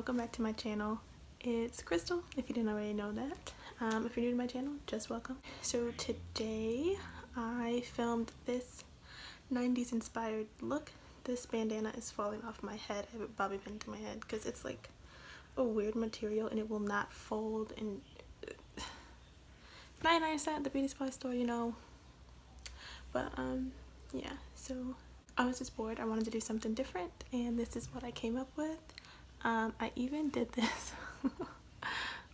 welcome back to my channel. It's Crystal, if you didn't already know that. If you're new to my channel, just welcome. So today I filmed this 90s inspired look. This bandana is falling off my head. I have a bobby pin to my head because it's like a weird material and it will not fold. And 99% at the beauty supply store, you know. But yeah, so I was just bored. I wanted to do something different and this is what I came up with. I even did this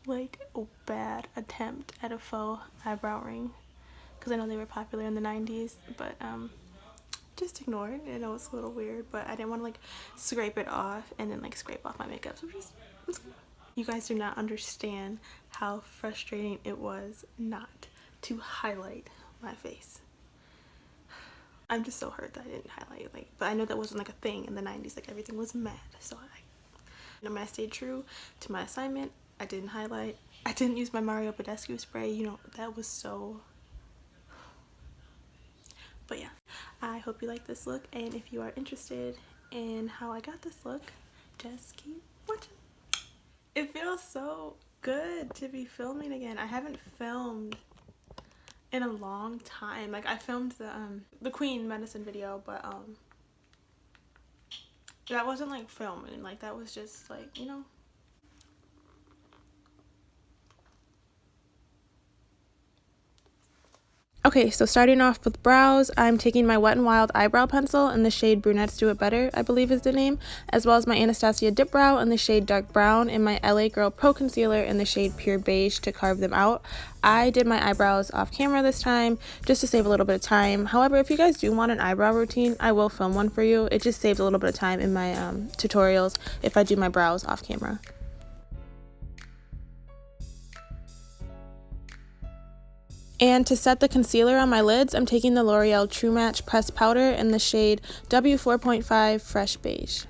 like a bad attempt at a faux eyebrow ring because I know they were popular in the 90s, but just ignore it. I know it's a little weird, but I didn't want to like scrape it off and then like scrape off my makeup, so you guys do not understand how frustrating it was not to highlight my face. I'm just so hurt that I didn't highlight, like, but I know that wasn't like a thing in the 90s, like everything was matte, so I stayed true to my assignment. I didn't highlight. I didn't use my Mario Badescu spray, you know, that was so. But yeah, I hope you like this look, and if you are interested in how I got this look, just keep watching. It feels so good to be filming again. I haven't filmed in a long time. Like I filmed the Queen medicine video, but that wasn't like filming, like that was just like, you know. Okay, so starting off with brows, I'm taking my Wet n Wild eyebrow pencil in the shade Brunettes Do It Better, I believe is the name, as well as my Anastasia Dipbrow in the shade Dark Brown and my LA Girl Pro Concealer in the shade Pure Beige to carve them out. I did my eyebrows off camera this time just to save a little bit of time. However, if you guys do want an eyebrow routine, I will film one for you. It just saves a little bit of time in my tutorials if I do my brows off camera. And to set the concealer on my lids, I'm taking the L'Oreal True Match Pressed Powder in the shade W4.5 Fresh Beige.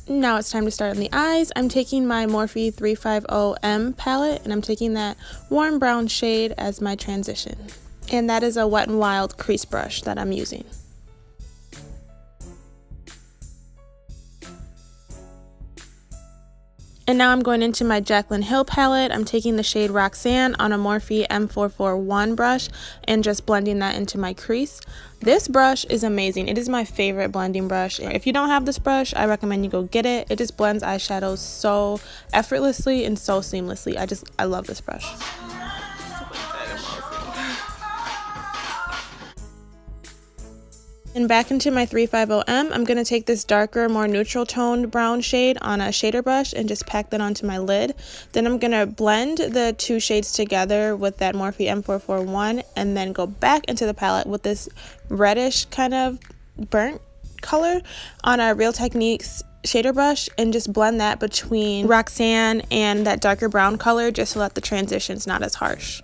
Now it's time to start on the eyes. I'm taking my Morphe 350M palette and I'm taking that warm brown shade as my transition. And that is a Wet n Wild crease brush that I'm using. And now I'm going into my Jaclyn Hill palette. I'm taking the shade Roxanne on a Morphe M441 brush and just blending that into my crease. This brush is amazing. It is my favorite blending brush. If you don't have this brush, I recommend you go get it. It just blends eyeshadows so effortlessly and so seamlessly. I love this brush. And back into my 350M, I'm going to take this darker, more neutral toned brown shade on a shader brush and just pack that onto my lid. Then I'm going to blend the two shades together with that Morphe M441 and then go back into the palette with this reddish kind of burnt color on a Real Techniques shader brush and just blend that between Roxanne and that darker brown color just so that the transition's not as harsh.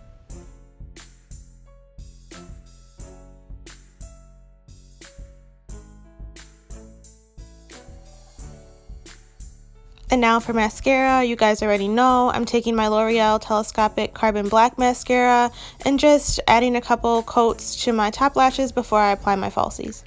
And now for mascara, you guys already know I'm taking my L'Oreal Telescopic Carbon Black Mascara and just adding a couple coats to my top lashes before I apply my falsies.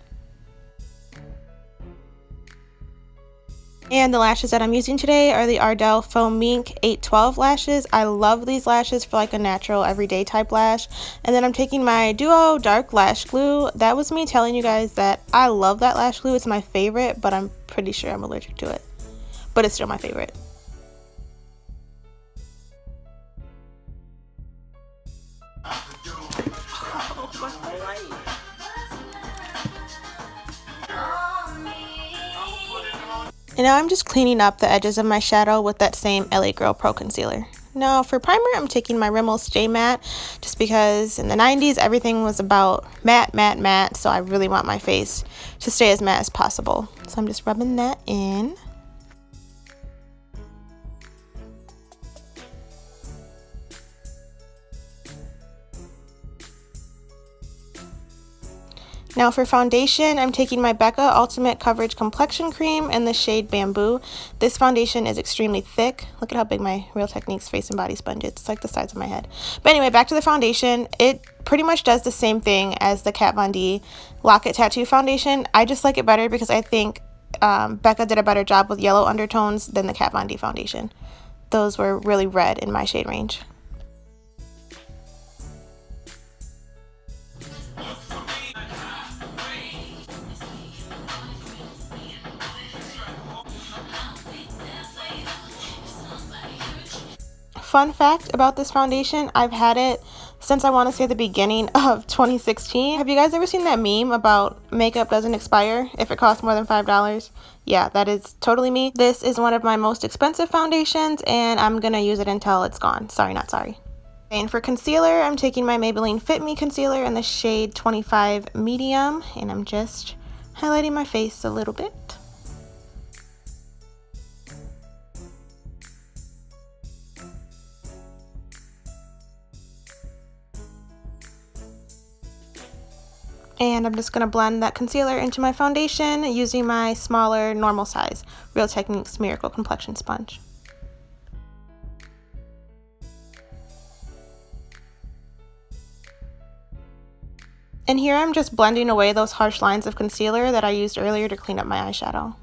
And the lashes that I'm using today are the Ardell Faux Mink 812 lashes. I love these lashes for like a natural everyday type lash. And then I'm taking my Duo Dark Lash Glue. That was me telling you guys that I love that lash glue. It's my favorite, but I'm pretty sure I'm allergic to it. But it's still my favorite. And now I'm just cleaning up the edges of my shadow with that same LA Girl Pro Concealer. Now for primer, I'm taking my Rimmel Stay Matte just because in the 90s everything was about matte, matte, matte. So I really want my face to stay as matte as possible. So I'm just rubbing that in. Now for foundation, I'm taking my Becca Ultimate Coverage Complexion Cream in the shade Bamboo. This foundation is extremely thick. Look at how big my Real Techniques Face and Body Sponge is. It's like the size of my head. But anyway, back to the foundation. It pretty much does the same thing as the Kat Von D Lock-It Tattoo foundation. I just like it better because I think Becca did a better job with yellow undertones than the Kat Von D foundation. Those were really red in my shade range. Fun fact about this foundation, I've had it since I want to say the beginning of 2016. Have you guys ever seen that meme about makeup doesn't expire if it costs more than $5? Yeah, that is totally me. This is one of my most expensive foundations and I'm gonna use it until it's gone. Sorry, not sorry. And for concealer, I'm taking my Maybelline Fit Me concealer in the shade 25 medium and I'm just highlighting my face a little bit. And I'm just going to blend that concealer into my foundation using my smaller normal size Real Techniques Miracle Complexion sponge. And here I'm just blending away those harsh lines of concealer that I used earlier to clean up my eyeshadow.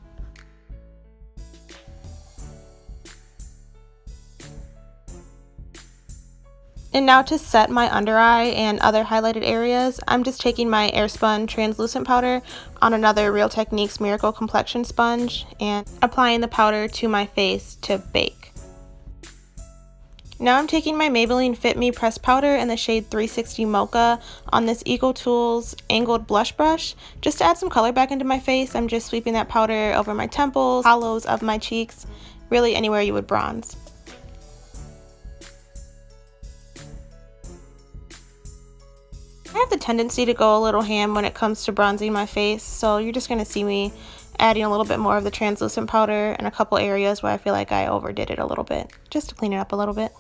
And now to set my under eye and other highlighted areas, I'm just taking my Airspun translucent powder on another Real Techniques Miracle Complexion sponge and applying the powder to my face to bake. Now I'm taking my Maybelline Fit Me pressed powder in the shade 360 Mocha on this Eco Tools angled blush brush. Just to add some color back into my face, I'm just sweeping that powder over my temples, hollows of my cheeks, really anywhere you would bronze. I have the tendency to go a little ham when it comes to bronzing my face, so you're just going to see me adding a little bit more of the translucent powder in a couple areas where I feel like I overdid it a little bit, just to clean it up a little bit.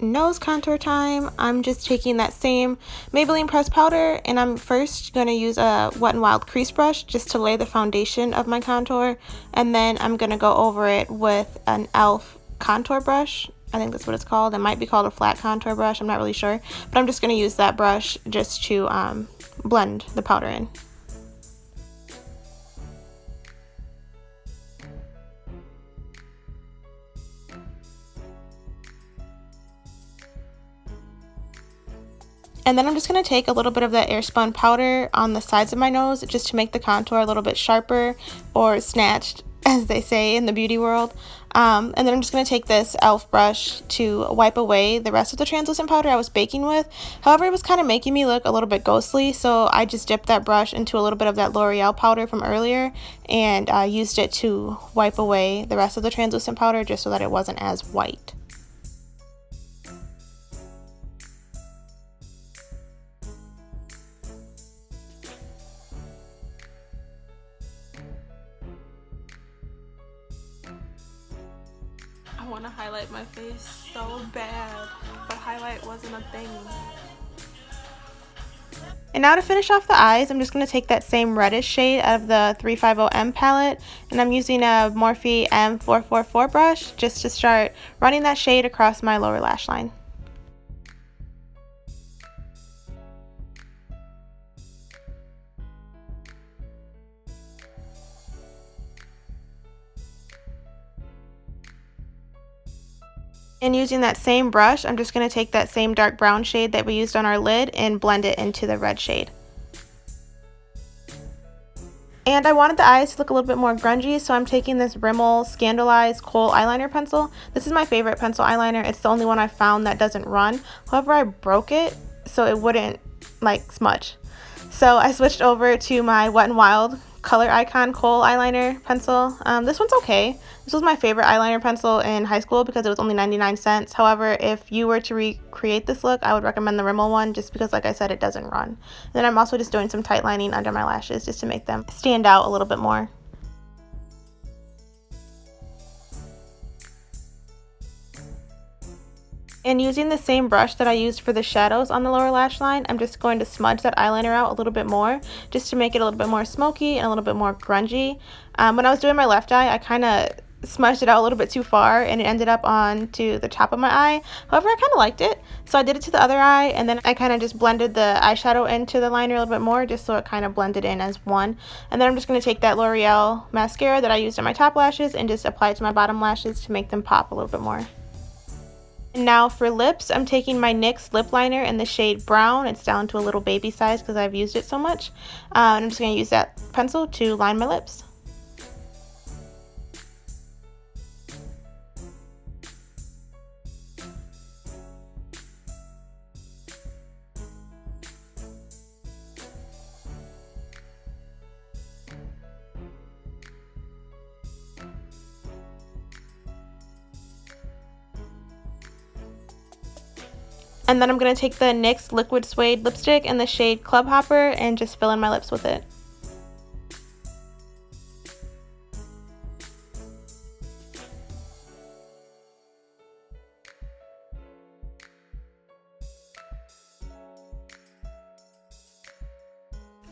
Nose contour time. I'm just taking that same Maybelline pressed powder and I'm first going to use a Wet n Wild crease brush just to lay the foundation of my contour, and then I'm going to go over it with an e.l.f. contour brush. I think that's what it's called. It might be called a flat contour brush, I'm not really sure, but I'm just going to use that brush just to blend the powder in. And then I'm just going to take a little bit of that Airspun powder on the sides of my nose just to make the contour a little bit sharper, or snatched as they say in the beauty world. And then I'm just going to take this e.l.f. brush to wipe away the rest of the translucent powder I was baking with. However, it was kind of making me look a little bit ghostly, so I just dipped that brush into a little bit of that L'Oreal powder from earlier and used it to wipe away the rest of the translucent powder just so that it wasn't as white. I want to highlight my face so bad, but highlight wasn't a thing. And now to finish off the eyes, I'm just going to take that same reddish shade out of the 350M palette, and I'm using a Morphe M444 brush just to start running that shade across my lower lash line. And using that same brush, I'm just going to take that same dark brown shade that we used on our lid and blend it into the red shade. And I wanted the eyes to look a little bit more grungy, so I'm taking this Rimmel ScandalEyes Kohl eyeliner pencil. This is my favorite pencil eyeliner. It's the only one I found that doesn't run. However, I broke it so it wouldn't like smudge. So I switched over to my Wet n Wild Color Icon Kohl eyeliner pencil. This one's okay. This was my favorite eyeliner pencil in high school because it was only 99 cents. However, if you were to recreate this look, I would recommend the Rimmel one just because, like I said, it doesn't run. And then I'm also just doing some tight lining under my lashes just to make them stand out a little bit more. And using the same brush that I used for the shadows on the lower lash line, I'm just going to smudge that eyeliner out a little bit more, just to make it a little bit more smoky and a little bit more grungy. When I was doing my left eye, I kind of smudged it out a little bit too far and it ended up onto the top of my eye. However, I kind of liked it, so I did it to the other eye, and then I kind of just blended the eyeshadow into the liner a little bit more, just so it kind of blended in as one. And then I'm just going to take that L'Oreal mascara that I used on my top lashes and just apply it to my bottom lashes to make them pop a little bit more. And now for lips, I'm taking my NYX lip liner in the shade Brown. It's down to a little baby size because I've used it so much. And I'm just going to use that pencil to line my lips. And then I'm going to take the NYX Liquid Suede lipstick in the shade Club Hopper and just fill in my lips with it.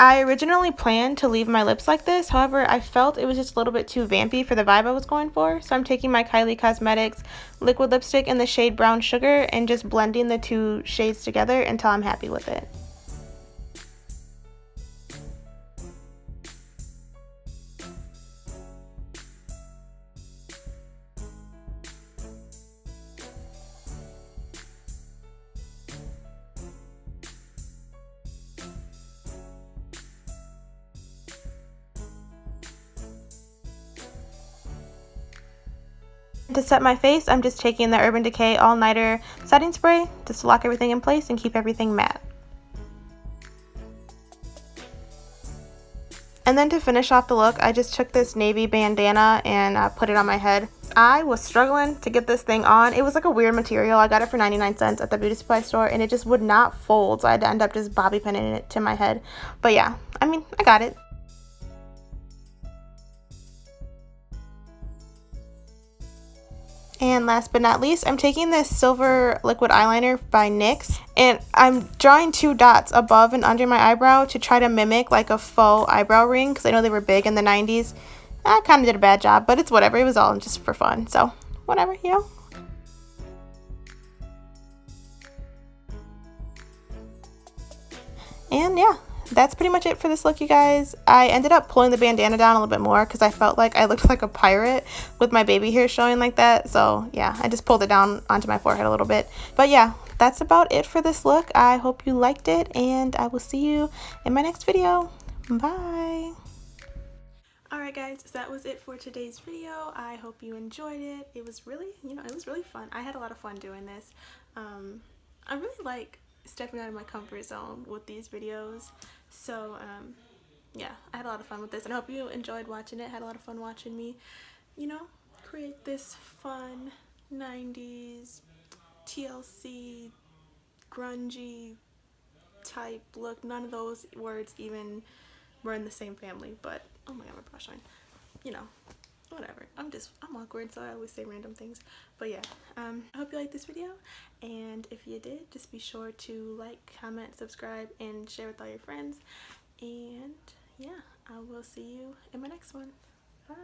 I originally planned to leave my lips like this, however, I felt it was just a little bit too vampy for the vibe I was going for, so I'm taking my Kylie Cosmetics liquid lipstick in the shade Brown Sugar and just blending the two shades together until I'm happy with it. To set my face, I'm just taking the Urban Decay All Nighter setting spray just to lock everything in place and keep everything matte. And then to finish off the look, I just took this navy bandana and put it on my head. I was struggling to get this thing on. It was like a weird material. I got it for 99 cents at the beauty supply store and it just would not fold, so I had to end up just bobby pinning it to my head. But yeah, I mean, I got it. And last but not least, I'm taking this silver liquid eyeliner by NYX, and I'm drawing two dots above and under my eyebrow to try to mimic like a faux eyebrow ring, because I know they were big in the 90s. I kind of did a bad job, but it's whatever. It was all just for fun, so whatever, you know. And yeah, that's pretty much it for this look, you guys. I ended up pulling the bandana down a little bit more because I felt like I looked like a pirate with my baby hair showing like that. So yeah, I just pulled it down onto my forehead a little bit. But yeah, that's about it for this look. I hope you liked it, and I will see you in my next video. Bye. Alright guys, so that was it for today's video. I hope you enjoyed it. It was really, it was really fun. I had a lot of fun doing this. I really like stepping out of my comfort zone with these videos. So yeah, I had a lot of fun with this, and I hope you enjoyed watching it. Had a lot of fun watching me, create this fun 90s TLC grungy type look. None of those words even were in the same family, but oh my god, my brush line, whatever. I'm awkward, so I always say random things. But yeah, I hope you liked this video, and if you did, just be sure to like, comment, subscribe, and share with all your friends. And yeah, I will see you in my next one. Bye.